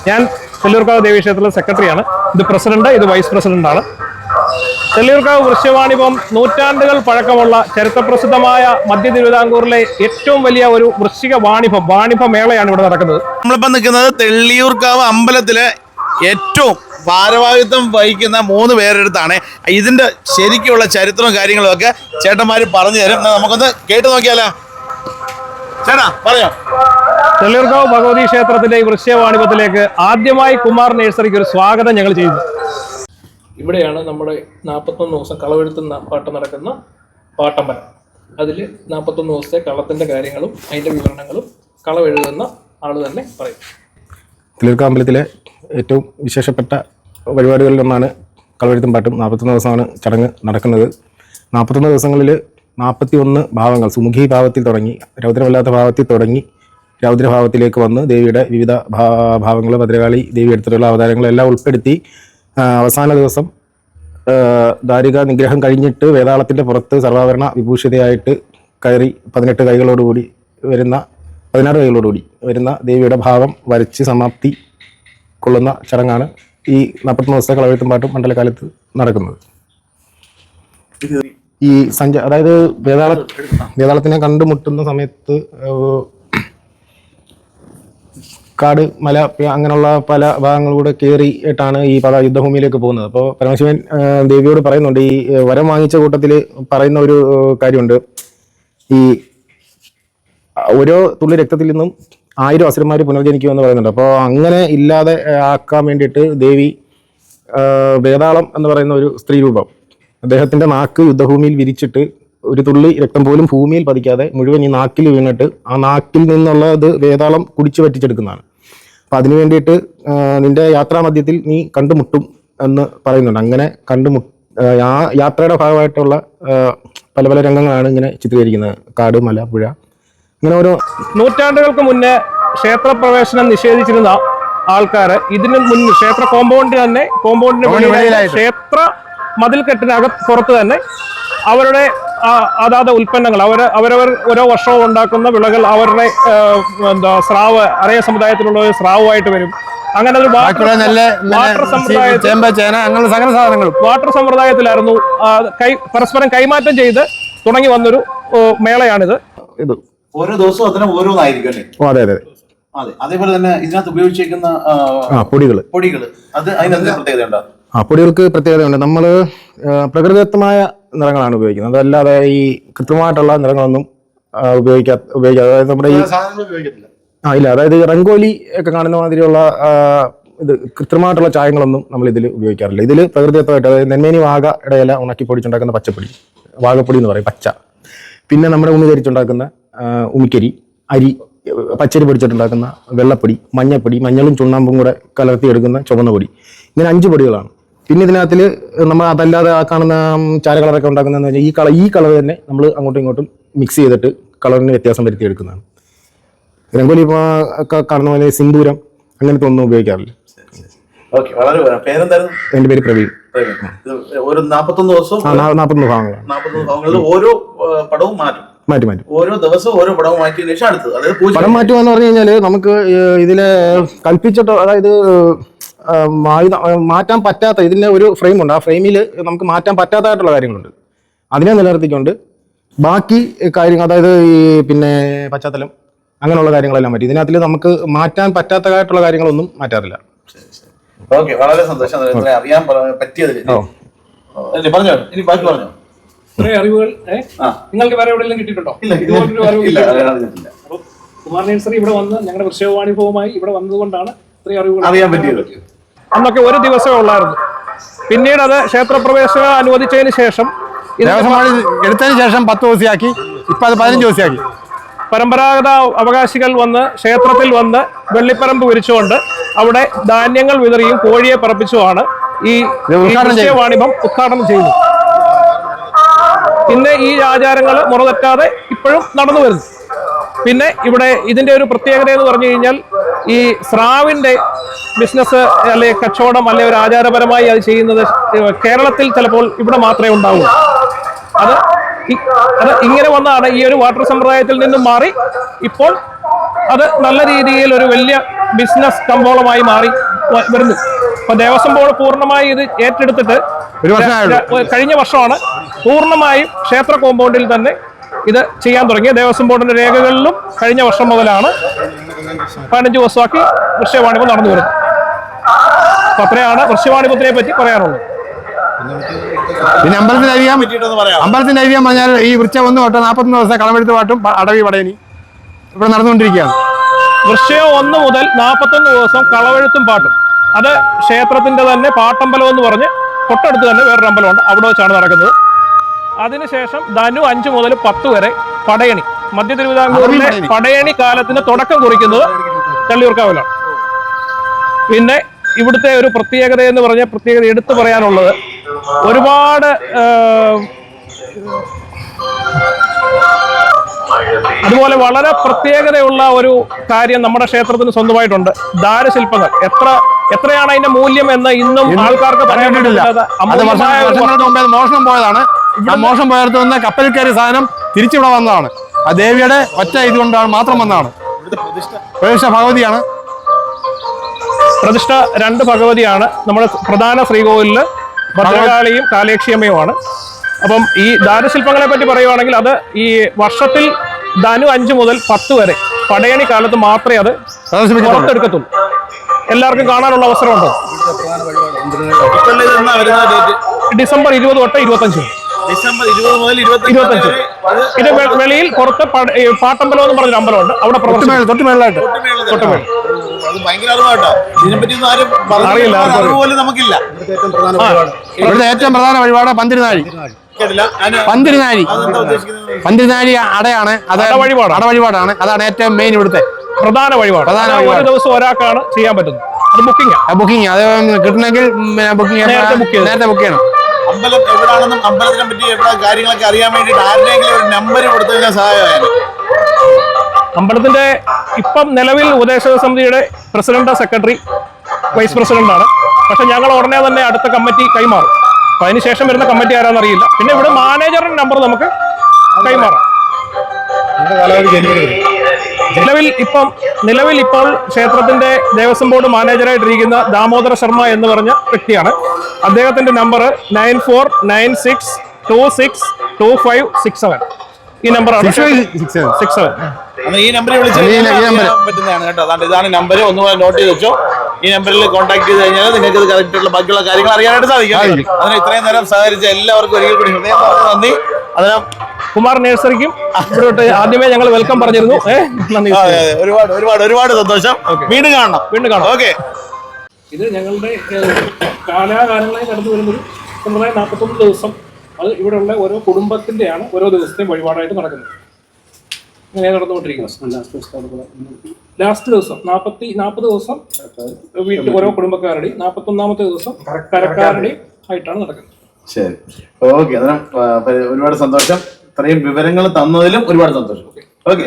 ഞാൻ തെള്ളിയൂർക്കാവ് ദേവീക്ഷേത്രത്തിലെ സെക്രട്ടറിയാണ്. ഇത് പ്രസിഡന്റ്, ഇത് വൈസ് പ്രസിഡന്റാണ്. തെള്ളിയൂർക്കാവ് വൃശ്ചവാണിഭം നൂറ്റാണ്ടുകൾ പഴക്കമുള്ള ചരിത്രപ്രസിദ്ധമായ മധ്യ തിരുവിതാംകൂറിലെ ഏറ്റവും വലിയ ഒരു വൃശ്ചിക വാണിഭ മേളയാണ് ഇവിടെ നടക്കുന്നത്. നമ്മളിപ്പോൾ നിൽക്കുന്നത് തെള്ളിയൂർക്കാവ് അമ്പലത്തിലെ ഏറ്റവും ഭാരവാഹിത്വം വഹിക്കുന്ന 3 പേരെടുത്താണ്. ഇതിന്റെ ശരിക്കുള്ള ചരിത്രവും കാര്യങ്ങളും ഒക്കെ ചേട്ടന്മാർ പറഞ്ഞു തരും. നമുക്കൊന്ന് കേട്ടു നോക്കിയാലോ. ചേട്ടാ പറഞ്ഞോ. തെള്ളിയൂർക്കാവ് ഭഗവതി ക്ഷേത്രത്തിന്റെ ഈ വൃശ്ചവാണിഭത്തിലേക്ക് ആദ്യമായി കുമാർ നഴ്സറിക്ക് ഒരു സ്വാഗതം ഞങ്ങൾ ചെയ്തു. ഇവിടെയാണ് നമ്മുടെ 41 ദിവസം കളവെഴുത്തുന്ന പാട്ട് നടക്കുന്ന പാട്ടമ്പലം. അതിൽ 41 ദിവസത്തെ കളത്തിന്റെ കാര്യങ്ങളും അതിന്റെ വിവരണങ്ങളും കളവെഴുതുന്ന ആള് തന്നെ പറയും. തെള്ളിയൂർക്കാവ് അമ്പലത്തിലെ ഏറ്റവും വിശേഷപ്പെട്ട പരിപാടികളിലൊന്നാണ് കളവെഴുത്തും പാട്ടും. 41 ദിവസമാണ് ചടങ്ങ് നടക്കുന്നത്. 41 ദിവസങ്ങളിൽ 41 ഭാവങ്ങൾ സുമുഖി ഭാവത്തിൽ തുടങ്ങി, രൗദ്രമല്ലാത്ത ഭാവത്തിൽ തുടങ്ങി രൗദ്രഭാവത്തിലേക്ക് വന്ന് ദേവിയുടെ വിവിധ ഭാവങ്ങൾ, ഭദ്രകാളി ദേവി എടുത്തിട്ടുള്ള അവതാരങ്ങളെല്ലാം ഉൾപ്പെടുത്തി അവസാന ദിവസം ദാരിക നിഗ്രഹം കഴിഞ്ഞിട്ട് വേതാളത്തിൻ്റെ പുറത്ത് സർവാഭരണ വിഭൂഷിതയായിട്ട് കയറി 18 കൈകളോടുകൂടി വരുന്ന 16 കൈകളോടുകൂടി വരുന്ന ദേവിയുടെ ഭാവം വരച്ച് സമാപ്തി കൊള്ളുന്ന ചടങ്ങാണ് ഈ 41 ദിവസത്തെ കളവെഴുത്തും പാട്ടും മണ്ഡലകാലത്ത് നടക്കുന്നത്. ഈ അതായത് വേതാളത്തിനെ കണ്ടുമുട്ടുന്ന സമയത്ത് കാട്, മല, അങ്ങനെയുള്ള പല ഭാഗങ്ങളിലൂടെ കയറിയിട്ടാണ് ഈ യുദ്ധഭൂമിയിലേക്ക് പോകുന്നത്. അപ്പോൾ പരമശിവൻ ദേവിയോട് പറയുന്നുണ്ട്, ഈ വരം വാങ്ങിച്ച കൂട്ടത്തിൽ പറയുന്ന ഒരു കാര്യമുണ്ട്, ഈ ഓരോ തുള്ളി രക്തത്തിൽ നിന്നും 1000 അസുരന്മാർ പുനർജനിക്കുമെന്ന് പറയുന്നുണ്ട്. അപ്പോൾ അങ്ങനെ ഇല്ലാതെ ആക്കാൻ വേണ്ടിയിട്ട് ദേവി വേതാളം എന്ന് പറയുന്ന ഒരു സ്ത്രീ രൂപം അദ്ദേഹത്തിൻ്റെ നാക്ക് യുദ്ധഭൂമിയിൽ വിരിച്ചിട്ട് ഒരു തുള്ളി രക്തം പോലും ഭൂമിയിൽ പതിക്കാതെ മുഴുവൻ ഈ നാക്കിൽ വീണിട്ട് ആ നാക്കിൽ നിന്നുള്ളത് വേതാളം കുടിച്ചു പറ്റിച്ചെടുക്കുന്നതാണ്. അപ്പം അതിനു വേണ്ടിയിട്ട് നിന്റെ യാത്രാമധ്യത്തിൽ നീ കണ്ടുമുട്ടും എന്ന് പറയുന്നുണ്ട്. അങ്ങനെ ആ യാത്രയുടെ ഭാഗമായിട്ടുള്ള പല പല രംഗങ്ങളാണ് ഇങ്ങനെ ചിത്രീകരിക്കുന്നത്. കാട്, മല, പുഴ, ഇങ്ങനെ ഓരോ. നൂറ്റാണ്ടുകൾക്ക് മുന്നേ ക്ഷേത്രപ്രവേശനം നിഷേധിച്ചിരുന്ന ആൾക്കാർ ഇതിന് മുന്നേ ക്ഷേത്ര കോമ്പൗണ്ടിന് ക്ഷേത്ര പുറത്ത് തന്നെ അവരുടെ അതാത് ഉൽപ്പന്നങ്ങൾ അവരവർ ഓരോ വർഷവും ഉണ്ടാക്കുന്ന വിളകൾ അവരുടെ സ്രാവ് അറയ സമുദായത്തിലുള്ള ഒരു സ്രാവുമായിട്ട് വരും. അങ്ങനെ ഒരു വാട്ടർ സമ്പ്രദായത്തിലായിരുന്നു പരസ്പരം കൈമാറ്റം ചെയ്ത് തുടങ്ങി വന്നൊരു മേളയാണിത്. ഇത് ഓരോ ദിവസവും അതിന് ഓരോന്നായിരിക്കും. അതെ അതെ അതെ. അതേപോലെ തന്നെ ഇതിനകത്ത് ഉപയോഗിച്ചിരിക്കുന്ന പൊടികൾ അത് അതിനെന്താ പ്രത്യേകത ഉണ്ടോ? പൊടികൾക്ക് പ്രത്യേകതയുണ്ട്. നമ്മൾ പ്രകൃതിദത്തമായ നിറങ്ങളാണ് ഉപയോഗിക്കുന്നത്. അതല്ലാതെ ഈ കൃത്രിമമായിട്ടുള്ള നിറങ്ങളൊന്നും ഉപയോഗിക്കാതെ, അതായത് നമ്മുടെ ഈ ഇല്ല, അതായത് റംഗോലി ഒക്കെ കാണുന്ന മാതിരിയുള്ള ഇത് കൃത്രിമമായിട്ടുള്ള ചായങ്ങളൊന്നും നമ്മൾ ഇതിൽ ഉപയോഗിക്കാറില്ല. ഇതിൽ പ്രകൃതിദത്തമായിട്ട്, അതായത് നെന്മേനി വാഗയുടെ ഇല ഉണക്കി പൊടിച്ചുണ്ടാക്കുന്ന പച്ചപ്പൊടി, വാഗപ്പൊടി എന്ന് പറയും, പച്ച. പിന്നെ നമ്മുടെ ഉമികരിച്ചുണ്ടാക്കുന്ന ഉമിക്കരി, അരി, പച്ചരി പൊടിച്ചിട്ടുണ്ടാക്കുന്ന വെള്ളപ്പൊടി, മഞ്ഞപ്പൊടി, മഞ്ഞളും ചുണ്ണാമ്പും കൂടെ കലർത്തിയെടുക്കുന്ന ചുവന്ന പൊടി. ഇങ്ങനെ 5 പൊടികളാണ്. പിന്നെ ഇതിനകത്തിൽ നമ്മൾ അതല്ലാതെ ആ കാണുന്ന ചാര കളറൊക്കെ ഉണ്ടാക്കുന്നതെന്ന് വെച്ചാൽ ഈ കളർ തന്നെ നമ്മൾ അങ്ങോട്ടും ഇങ്ങോട്ടും മിക്സ് ചെയ്തിട്ട് കളറിന് വ്യത്യാസം വരുത്തിയെടുക്കുന്നതാണ്. രംഗോലി ഒക്കെ കാണുന്ന പോലെ സിന്ദൂരം അങ്ങനത്തെ ഒന്നും ഉപയോഗിക്കാറില്ല. എൻ്റെ പേര് പ്രവീൺ. 41 ദിവസവും 41 ഭാഗങ്ങളാണ്. ഓരോ പടവും മാറ്റി ഓരോ ദിവസവും ഓരോ പടവും മാറ്റിയതിനു ശേഷം അടുത്തത് പടം മാറ്റുക എന്ന് പറഞ്ഞു കഴിഞ്ഞാൽ നമുക്ക് ഇതിലെ കൽപ്പിച്ചിട്ടോ, അതായത് മാറ്റാൻ പറ്റാത്ത ഇതിൻ്റെ ഒരു ഫ്രെയിമുണ്ട്. ആ ഫ്രെയിമിൽ നമുക്ക് മാറ്റാൻ പറ്റാത്തതായിട്ടുള്ള കാര്യങ്ങളുണ്ട്. അതിനെ നിലനിർത്തിക്കൊണ്ട് ബാക്കി കാര്യങ്ങൾ, അതായത് ഈ പിന്നെ പശ്ചാത്തലം അങ്ങനെയുള്ള കാര്യങ്ങളെല്ലാം മാറ്റി. ഇതിനകത്തിൽ നമുക്ക് മാറ്റാൻ പറ്റാത്തതായിട്ടുള്ള കാര്യങ്ങളൊന്നും മാറ്റാറില്ല. ഓക്കെ, വളരെ സന്തോഷം അറിയാൻ പറ്റിയതിൽ. പറഞ്ഞോ, ഇനി ബാക്കി പറഞ്ഞോ. ഇത്രയും അറിവുകൾ നിങ്ങൾക്ക് വേറെ എവിടെയെങ്കിലും കിട്ടിയിട്ടുണ്ടോ? കുമാർ നഴ്സറി ഇവിടെ വന്ന് ഞങ്ങളുടെ വൃശ്ചവാണിഭവുമായി ഇവിടെ വന്നതുകൊണ്ടാണ് ഇത്രയും അറിവുകൾ അറിയാൻ പറ്റിയത്. അന്നൊക്കെ ഒരു ദിവസമേ ഉള്ളായിരുന്നു. പിന്നീട് അത് ക്ഷേത്രപ്രവേശനം അനുവദിച്ചതിന് ശേഷം എടുത്തതിന് ശേഷം 10 ദിവസമാക്കി, ഇപ്പം അത് 15 ദിവസമാക്കി. പരമ്പരാഗത അവകാശികൾ വന്ന് ക്ഷേത്രത്തിൽ വന്ന് വെള്ളിപ്പറമ്പ് വിരിച്ചുകൊണ്ട് അവിടെ ധാന്യങ്ങൾ വിതറിയും കോഴിയെ പറപ്പിച്ചുമാണ് ഈ വൃശ്ചവാണിഭം ഉദ്ഘാടനം ചെയ്യുന്നത്. പിന്നെ ഈ ആചാരങ്ങൾ മുറതെറ്റാതെ ഇപ്പോഴും നടന്നു വരുന്നു. പിന്നെ ഇവിടെ ഇതിന്റെ ഒരു പ്രത്യേകത എന്ന് പറഞ്ഞു കഴിഞ്ഞാൽ ഈ സ്രാവിന്റെ ബിസിനസ് അല്ലെ കച്ചവടം അല്ലെ ഒരു ആചാരപരമായി അത് ചെയ്യുന്നത് കേരളത്തിൽ ചിലപ്പോൾ ഇവിടെ മാത്രമേ ഉണ്ടാവൂ. അത് ഇങ്ങനെ വന്നാണ് ഈ ഒരു വാട്ടർ സമ്പ്രദായത്തിൽ നിന്നും മാറി ഇപ്പോൾ അത് നല്ല രീതിയിൽ ഒരു വലിയ ബിസിനസ് കമ്പോളമായി മാറി വരുന്നു. അപ്പൊ ദേവസ്വം ബോർഡ് പൂർണ്ണമായി ഇത് ഏറ്റെടുത്തിട്ട് കഴിഞ്ഞ വർഷമാണ് പൂർണ്ണമായും ക്ഷേത്ര കോമ്പൗണ്ടിൽ തന്നെ ഇത് ചെയ്യാൻ തുടങ്ങിയ. ദേവസ്വം ബോർഡിന്റെ രേഖകളിലും കഴിഞ്ഞ വർഷം മുതലാണ് 15 ദിവസമാക്കി വൃക്ഷവാണിഭം നടന്നു വരുന്നത്. അപ്പൊ അത്രയാണ് വൃക്ഷവാണിഭത്തിനെ പറ്റി പറയാനുള്ളത്. പിന്നെ അമ്പലത്തിന്റെ ഐതിഹ്യം പറഞ്ഞാൽ ഈ വൃക്ഷം 1 തൊട്ട് 41 ദിവസം കളമെടുത്ത് പാട്ടും അടവി പടയണി ഇവിടെ നടന്നുകൊണ്ടിരിക്കുകയാണ്. വൃശ്ചികം 1 മുതൽ 41 ദിവസം കളവെഴുത്തും പാട്ടും. അത് ക്ഷേത്രത്തിന്റെ തന്നെ പാട്ടമ്പലം എന്ന് പറഞ്ഞ് തൊട്ടടുത്ത് തന്നെ വേറൊരു അമ്പലമുണ്ട്, അവിടെ വെച്ചാണ് നടക്കുന്നത്. അതിനുശേഷം ധനു 5 മുതൽ 10 വരെ പടയണി. മധ്യ തിരുവിതാംകൂറിലെ പടയണി കാലത്തിന് തുടക്കം കുറിക്കുന്നത് തള്ളിയൂർക്കാവിലാണ്. പിന്നെ ഇവിടുത്തെ ഒരു പ്രത്യേകത എന്ന് പറഞ്ഞ പ്രത്യേകത എടുത്തു പറയാനുള്ളത്, ഒരുപാട് അതുപോലെ വളരെ പ്രത്യേകതയുള്ള ഒരു കാര്യം നമ്മുടെ ക്ഷേത്രത്തിന് സ്വന്തമായിട്ടുണ്ട്. ദാരുശില്പങ്ങൾ. എത്രയാണ് അതിന്റെ മൂല്യം എന്ന് ഇന്നും ആൾക്കാർക്ക് പറയാൻ പറ്റില്ല. മോഷണം പോയതാണ്. മോശം പോയടത്ത് നിന്ന് കപ്പലിൽ കയറിയ സാധനം തിരിച്ചിവിടെ വന്നതാണ്. ആ ദേവിയുടെ ഒറ്റ ഇതുകൊണ്ടാണ് മാത്രം വന്നതാണ്. പ്രതിഷ്ഠ ഭഗവതിയാണ്. പ്രതിഷ്ഠ 2 ഭഗവതിയാണ്. നമ്മുടെ പ്രധാന ശ്രീകോവിലില് ഭദ്രകാളിയും കാലേക്ഷിയമ്മയുമാണ്. അപ്പം ഈ ദാരുശില്പങ്ങളെ പറ്റി പറയുവാണെങ്കിൽ അത് ഈ വർഷത്തിൽ ധനു 5 മുതൽ 10 വരെ പടയണി കാലത്ത് മാത്രമേ അത് പുറത്തെടുക്കത്തുള്ളൂ. എല്ലാവർക്കും കാണാനുള്ള അവസരമുണ്ട്. ഡിസംബർ 20 തൊട്ട് 25. ഡിസംബർ 20 മുതൽ 25. ഇത് വെളിയിൽ പുറത്ത് പാട്ടമ്പലം എന്ന് പറഞ്ഞൊരു അമ്പലമുണ്ട്. അവിടെ തൊട്ടുമേളായിട്ട് അറിയില്ല, അതുപോലെ നമുക്കില്ല. ഇവിടുത്തെ ഏറ്റവും പ്രധാന വഴിപാട് പന്തിരുനാഴി. പന്തിരുനാഴി അടയാണ്. അത് അടവഴിപാടാണ്. അതാണ് ഏറ്റവും മെയിൻ ഇവിടുത്തെ പ്രധാന വഴിപാട്. ഒരു ദിവസം ഒരാൾക്കാണ് ചെയ്യാൻ പറ്റുന്നത്. അത് ബുക്കിംഗ് അത് കിട്ടണമെങ്കിൽ നേരത്തെ ബുക്ക് ചെയ്യണം. അമ്പലം എവിടാണെന്നും അമ്പലത്തിനെ പറ്റി എവിടെ കാര്യങ്ങളൊക്കെ അറിയാൻ വേണ്ടിയിട്ട് ആരുടെയെങ്കിലും ഒരു നമ്പർ കൊടുത്തു കഴിഞ്ഞാൽ സഹായമാണ്. അമ്പലത്തിന്റെ ഇപ്പം നിലവിൽ ഉപദേശക സമിതിയുടെ പ്രസിഡന്റ്, സെക്രട്ടറി, വൈസ് പ്രസിഡന്റാണ്. പക്ഷെ ഞങ്ങൾ ഉടനെ തന്നെ അടുത്ത കമ്മിറ്റി കൈമാറും. അപ്പൊ അതിനുശേഷം വരുന്ന കമ്മിറ്റി ആരാന്നറിയില്ല. പിന്നെ ഇവിടെ മാനേജറിന്റെ നമ്പർ നമുക്ക് കൈമാറാം. നിലവിൽ ഇപ്പോൾ ക്ഷേത്രത്തിന്റെ ദേവസ്വം ബോർഡ് മാനേജറായിട്ടിരിക്കുന്ന ദാമോദര ശർമ്മ എന്ന് പറഞ്ഞ വ്യക്തിയാണ്. അദ്ദേഹത്തിന്റെ നമ്പർ 9496262567. ഈ നമ്പറാണ് 67. ഈ നമ്പറിൽ വിളിച്ചാൽ പറ്റുന്നതാണ് കേട്ടോ. അതാണ് ഇതാണ് നമ്പർ. ഒന്നുകൂടെ നോട്ട് ചെയ്ത് വെച്ചോ. ഈ നമ്പറിൽ കോൺടാക്ട് ചെയ്ത് കഴിഞ്ഞാൽ നിങ്ങൾക്ക് ഇത് കറക്റ്റുള്ള ബാക്കിയുള്ള കാര്യങ്ങൾ അറിയാനായിട്ട് സാധിക്കും. അതിന് ഇത്രയും നേരം സഹകരിച്ച എല്ലാവർക്കും ഒരിക്കൽ കൂടി ഹൃദയം നന്ദി. അതിന് കുമാർ നഴ്സറിക്കും ആദ്യമേ ഞങ്ങൾ വെൽക്കം പറഞ്ഞിരുന്നു. ഒരുപാട് സന്തോഷം. വീണ്ടും കാണണം. ഓക്കെ. ഇത് ഞങ്ങളുടെ കാലാകാലങ്ങളായി കടന്നു വരുന്നൊരു സമ്പ്രദായം. 41 ദിവസം അത് ഇവിടെയുള്ള ഓരോ കുടുംബത്തിന്റെയാണ് ഓരോ ദിവസത്തെയും വഴിപാടായിട്ട് നടക്കുന്നത്. അങ്ങനെ നടന്നുകൊണ്ടിരിക്കുന്നത്. ലാസ്റ്റ് ദിവസം 40 ദിവസം വീട്ടിൽ ഓരോ കുടുംബക്കാരുടെയും 41ാമത്തെ ദിവസം കരക്കാരുടെയും ആയിട്ടാണ് നടക്കുന്നത്. ശരി, ഓക്കെ. അതിന് ഒരുപാട് സന്തോഷം. ഇത്രയും വിവരങ്ങൾ തന്നതിലും ഒരുപാട് സന്തോഷം. ഓക്കെ.